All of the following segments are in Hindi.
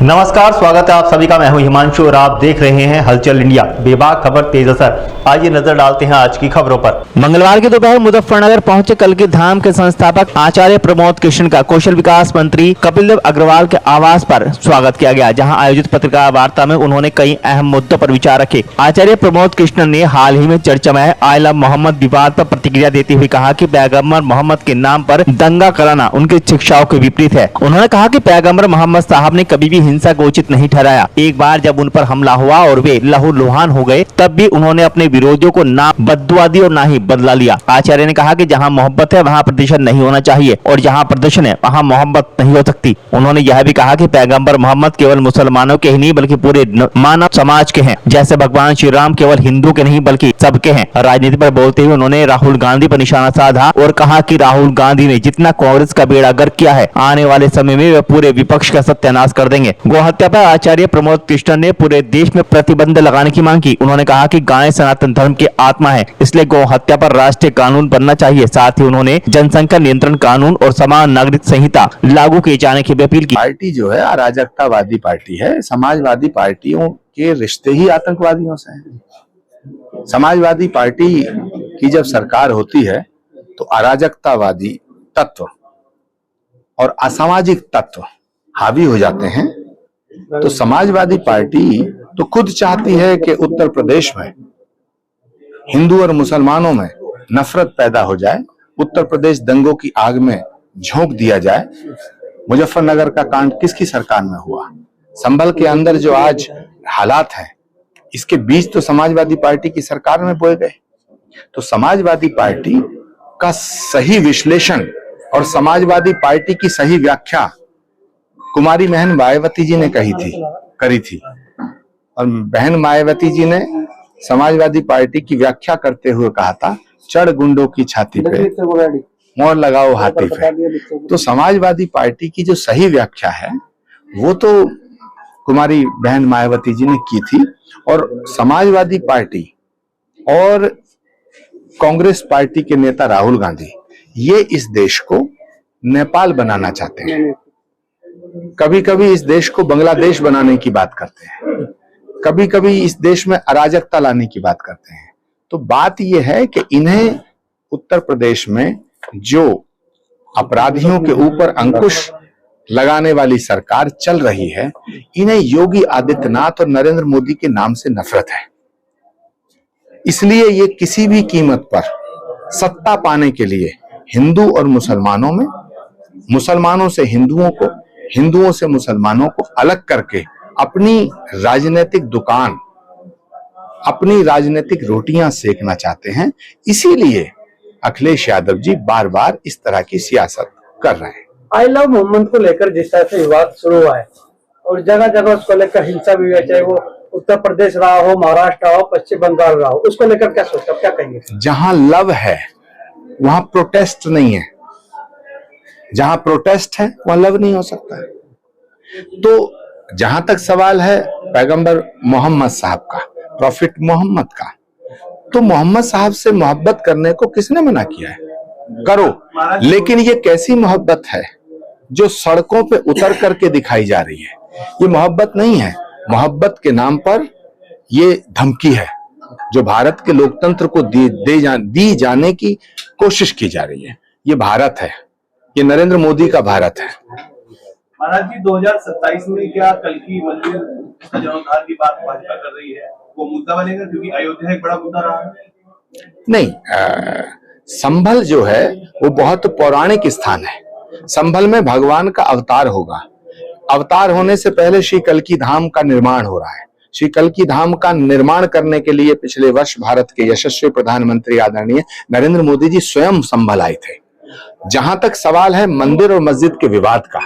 नमस्कार, स्वागत है आप सभी का। मैं हूं हिमांशु और आप देख रहे हैं हलचल इंडिया। बेबाक खबर तेज असर। आइए नजर डालते हैं आज की खबरों पर। मंगलवार की दोपहर मुजफ्फरनगर पहुंचे कल्कि धाम के संस्थापक आचार्य प्रमोद कृष्ण का कौशल विकास मंत्री कपिल देव अग्रवाल के आवास पर स्वागत किया गया, जहां आयोजित पत्रकार वार्ता में उन्होंने कई अहम मुद्दों पर विचार रखे। आचार्य प्रमोद कृष्ण ने हाल ही में चर्चा में आई लव मोहम्मद विवाद पर प्रतिक्रिया देते हुए कहा कि पैगंबर मोहम्मद के नाम पर दंगा कराना उनकी शिक्षाओं के विपरीत है। उन्होंने कहा कि पैगंबर मोहम्मद साहब ने कभी भी हिंसा को उचित नहीं ठहराया। एक बार जब उन पर हमला हुआ और वे लहूलुहान हो गए, तब भी उन्होंने अपने विरोधियों को ना बद्दुआ दी और ना ही बदला लिया। आचार्य ने कहा कि जहां मोहब्बत है वहां प्रदर्शन नहीं होना चाहिए और जहां प्रदर्शन है वहां मोहब्बत नहीं हो सकती। उन्होंने यह भी कहा कि पैगंबर मोहम्मद केवल मुसलमानों के ही नहीं बल्कि पूरे मानव समाज के हैं। जैसे भगवान श्री राम केवल हिंदू के नहीं बल्कि सबके हैं। राजनीति पर बोलते हुए उन्होंने राहुल गांधी पर निशाना साधा और कहा कि राहुल गांधी ने जितना कांग्रेस का बेड़ा गर्क किया है, आने वाले समय में वे पूरे विपक्ष का सत्यानाश कर देंगे। गोहत्या पर आचार्य प्रमोद कृष्ण ने पूरे देश में प्रतिबंध लगाने की मांग की। उन्होंने कहा कि गाय सनातन धर्म की आत्मा है, इसलिए गौ हत्या पर राष्ट्रीय कानून बनना चाहिए। साथ ही उन्होंने जनसंख्या नियंत्रण कानून और समान नागरिक संहिता लागू किए जाने की भी अपील की। पार्टी जो है अराजकतावादी पार्टी है। समाजवादी पार्टियों के रिश्ते ही आतंकवादियों से हैं। समाजवादी पार्टी की जब सरकार होती है तो अराजकतावादी तत्व और असामाजिक तत्व हावी हो जाते हैं। तो समाजवादी पार्टी तो खुद चाहती है कि उत्तर प्रदेश में हिंदू और मुसलमानों में नफरत पैदा हो जाए, उत्तर प्रदेश दंगों की आग में झोंक दिया जाए। मुजफ्फरनगर का कांड किसकी सरकार में हुआ? संभल के अंदर जो आज हालात हैं, इसके बीज तो समाजवादी पार्टी की सरकार में बोए गए। तो समाजवादी पार्टी का सही विश्लेषण और समाजवादी पार्टी की सही व्याख्या कुमारी बहन मायावती जी ने करी थी। और बहन मायावती जी ने समाजवादी पार्टी की व्याख्या करते हुए कहा था, चढ़ गुंडों की छाती पे मोहर लगाओ हाथी पे। तो समाजवादी पार्टी की जो सही व्याख्या है वो तो कुमारी बहन मायावती जी ने की थी। और समाजवादी पार्टी और कांग्रेस पार्टी के नेता राहुल गांधी ये इस देश को नेपाल बनाना चाहते हैं। कभी कभी इस देश को बांग्लादेश बनाने की बात करते हैं, कभी कभी इस देश में अराजकता लाने की बात करते हैं। तो बात यह है कि इन्हें उत्तर प्रदेश में जो अपराधियों के ऊपर अंकुश लगाने वाली सरकार चल रही है, इन्हें योगी आदित्यनाथ और नरेंद्र मोदी के नाम से नफरत है। इसलिए ये किसी भी कीमत पर सत्ता पाने के लिए हिंदू और मुसलमानों में, मुसलमानों से हिंदुओं को, हिंदुओं से मुसलमानों को अलग करके अपनी राजनीतिक दुकान, अपनी राजनीतिक रोटियां सेकना चाहते हैं। इसीलिए अखिलेश यादव जी बार बार इस तरह की सियासत कर रहे हैं। आई लव मोहम्मद को लेकर जिस तरह से विवाद शुरू हुआ है और जगह जगह उसको लेकर हिंसा भी हुई है, चाहे वो उत्तर प्रदेश रहा हो, महाराष्ट्र रहा हो, पश्चिम बंगाल रहा हो, उसको लेकर क्या सोचते, क्या कहेंगे? जहां लव है वहां प्रोटेस्ट नहीं है, जहां प्रोटेस्ट है वहां लव नहीं हो सकता है। तो जहां तक सवाल है पैगंबर मोहम्मद साहब का, प्रॉफिट मोहम्मद का, तो मोहम्मद साहब से मोहब्बत करने को किसने मना किया है? करो। लेकिन ये कैसी मोहब्बत है जो सड़कों पे उतर करके दिखाई जा रही है? ये मोहब्बत नहीं है। मोहब्बत के नाम पर ये धमकी है जो भारत के लोकतंत्र को दी जाने की कोशिश की जा रही है। ये भारत है, ये नरेंद्र मोदी का भारत है। महाराज जी, 2027 में क्या कल्कि मंदिर का जीर्णोद्धार की बात भाजपा कर रही है, वो मुद्दा बनेगा? क्योंकि अयोध्या एक बड़ा मुद्दा रहा है। नहीं, संभल जो है वो बहुत पौराणिक स्थान है। संभल में भगवान का अवतार होगा। अवतार होने से पहले श्री कल्कि धाम का निर्माण हो रहा है। श्री कल्कि धाम का निर्माण करने के लिए पिछले वर्ष भारत के यशस्वी प्रधानमंत्री आदरणीय नरेंद्र मोदी जी स्वयं संभल आए थे। जहां तक सवाल है मंदिर और मस्जिद के विवाद का,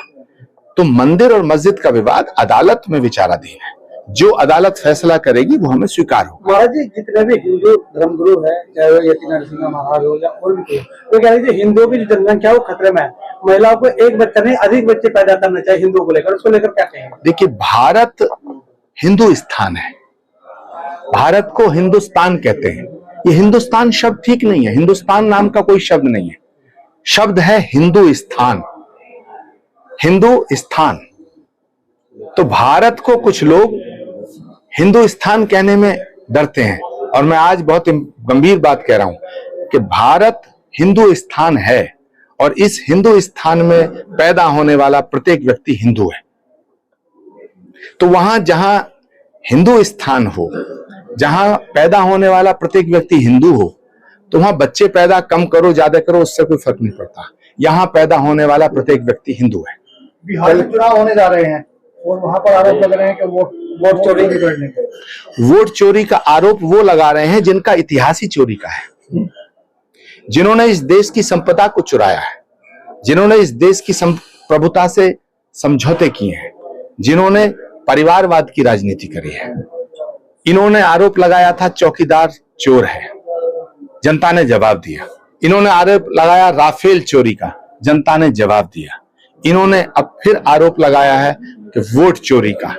तो मंदिर और मस्जिद का विवाद अदालत में विचाराधीन है। जो अदालत फैसला करेगी वो हमें स्वीकार होगा। महाराज जी, जितने भी हिंदू धर्मगुरु है, चाहे वो यति नरसिंह महाराज हो या और भी कोई, तो कह रहे हिंदुओं की जनसंख्या वो खतरे में है। महिलाओं को एक बच्चा नहीं अधिक बच्चे पैदा करना चाहिए हिंदुओं को लेकर, उसको लेकर क्या कहेंगे? देखिए, भारत हिंदू स्थान है। भारत को हिंदुस्तान कहते हैं। ये हिंदुस्तान शब्द ठीक नहीं है। हिंदुस्तान नाम का कोई शब्द नहीं है। शब्द है हिंदू स्थान। हिंदू स्थान तो भारत को कुछ लोग हिंदुस्तान कहने में डरते हैं, और मैं आज बहुत गंभीर बात कह रहा हूं कि भारत हिंदुस्तान है, और इस हिंदुस्तान में पैदा होने वाला प्रत्येक व्यक्ति हिंदू है। तो वहां जहां हिंदुस्तान हो, जहां पैदा होने वाला प्रत्येक व्यक्ति हिंदू हो, तो वहां बच्चे पैदा कम करो ज्यादा करो उससे कोई फर्क नहीं पड़ता। यहां पैदा होने वाला प्रत्येक व्यक्ति हिंदू है। बिहार में चुनाव होने जा रहे हैं और वहां पर आरोप लग रहे हैं कि वोट चोरी की करने के। वोट चोरी का आरोप वो लगा रहे हैं जिनका इतिहास ही चोरी का है, जिन्होंने इस देश की संपदा को चुराया है, जिन्होंने इस देश की प्रभुता से समझौते किए हैं, जिन्होंने परिवारवाद की राजनीति करी है। इन्होंने आरोप लगाया था चौकीदार चोर है, जनता ने जवाब दिया। इन्होंने आरोप लगाया राफेल चोरी का, जनता ने जवाब दिया। इन्होंने अब फिर आरोप लगाया है कि वोट चोरी का।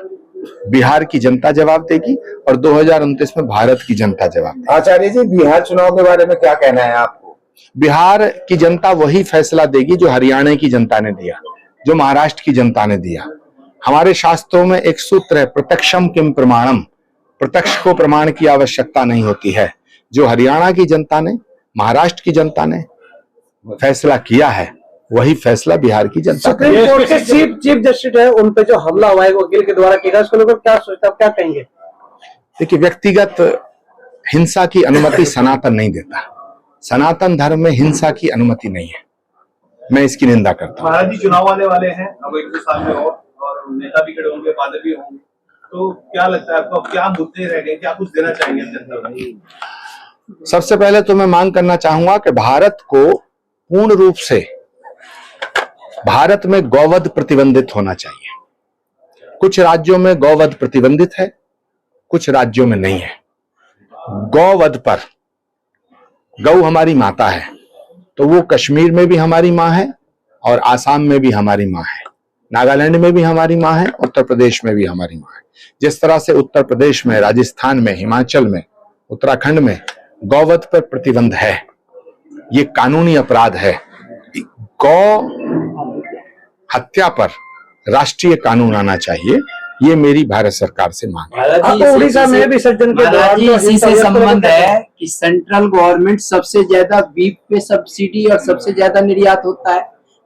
बिहार की जनता जवाब देगी और 2029 में भारत की जनता जवाब देगी। आचार्य जी, बिहार चुनाव के बारे में क्या कहना है आपको? बिहार की जनता वही फैसला देगी जो हरियाणा की जनता ने दिया, जो महाराष्ट्र की जनता ने दिया। हमारे शास्त्रों में एक सूत्र है, प्रत्यक्षम किम प्रमाणम। प्रत्यक्ष को प्रमाण की आवश्यकता नहीं होती है। जो हरियाणा की जनता ने, महाराष्ट्र की जनता ने फैसला किया है, वही फैसला बिहार की जनता सुप्रीम कोर्ट के चीफ जस्टिस है, उन पे जो हमला हुआ है वकील के द्वारा किया, उसको लेकर क्या सोचता, क्या कहेंगे? देखिए, व्यक्तिगत हिंसा की अनुमति सनातन नहीं देता। सनातन धर्म में हिंसा की अनुमति नहीं है। मैं इसकी निंदा करता हूँ। महाराज जी चुनाव आने वाले हैं अब 1-2 साल में, और नेता भी खड़े होंगे, बादल भी होंगे, तो क्या लगता है आपको, क्या मुद्दे रह गए, क्या कुछ देना चाहेंगे जनता को? सबसे पहले तो मैं मांग करना चाहूंगा कि भारत को पूर्ण रूप से, भारत में गौवध प्रतिबंधित होना चाहिए। कुछ राज्यों में गौवध प्रतिबंधित है, कुछ राज्यों में नहीं है। गौवध पर, गौ हमारी माता है, तो वो कश्मीर में भी हमारी माँ है और आसाम में भी हमारी माँ है, नागालैंड में भी हमारी माँ है, उत्तर प्रदेश में भी हमारी माँ है। जिस तरह से उत्तर प्रदेश में, राजस्थान में, हिमाचल में, उत्तराखंड में गौवध पर प्रतिबंध है, ये कानूनी अपराध है। गौ हत्या पर राष्ट्रीय कानून आना चाहिए, ये मेरी भारत सरकार से मांग है। उड़ीसा में विसर्जन के दौरान इसी से संबंध है कि सेंट्रल गवर्नमेंट सबसे ज्यादा बीफ पे सब्सिडी और सबसे ज्यादा निर्यात होता है,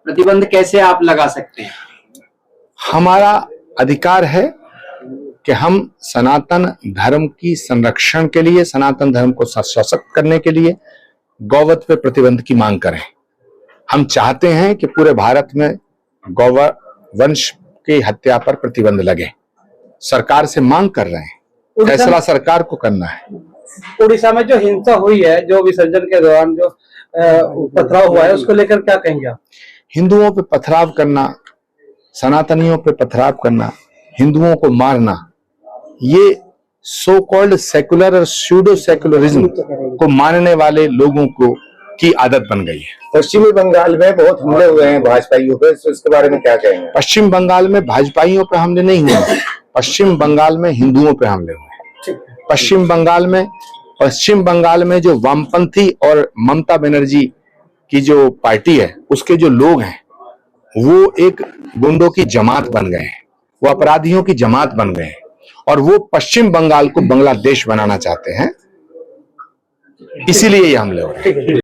प्रतिबंध कैसे आप लगा सकते हैं? हमारा अधिकार है कि हम सनातन धर्म की संरक्षण के लिए, सनातन धर्म को सशक्त करने के लिए गौवध पे प्रतिबंध की मांग करें। हम चाहते हैं कि पूरे भारत में गौवंश की हत्या पर प्रतिबंध लगे। सरकार से मांग कर रहे हैं, फैसला सरकार को करना है। उड़ीसा में जो हिंसा हुई है, जो विसर्जन के दौरान जो पथराव हुआ है, उसको लेकर क्या कहेंगे आप? हिंदुओं पे पथराव करना, सनातनियों पे पथराव करना, हिंदुओं को मारना, ये सो कॉल्ड सेकुलर और स्यूडो सेकुलरिज्म को मानने वाले लोगों को की आदत बन गई है। पश्चिमी बंगाल में बहुत हमले हुए हैं भाजपाइयों पे, तो इसके बारे में क्या कहेंगे? पश्चिम बंगाल में भाजपाइयों पे हमले नहीं हुए, पश्चिम बंगाल में हिंदुओं पे हमले हुए। पश्चिम बंगाल में जो वामपंथी और ममता बनर्जी की जो पार्टी है, उसके जो लोग हैं, वो एक गुंडों की जमात बन गए हैं, वो अपराधियों की जमात बन गए हैं, और वो पश्चिम बंगाल को बांग्लादेश बनाना चाहते हैं, इसीलिए ये हमले हो रहे हैं।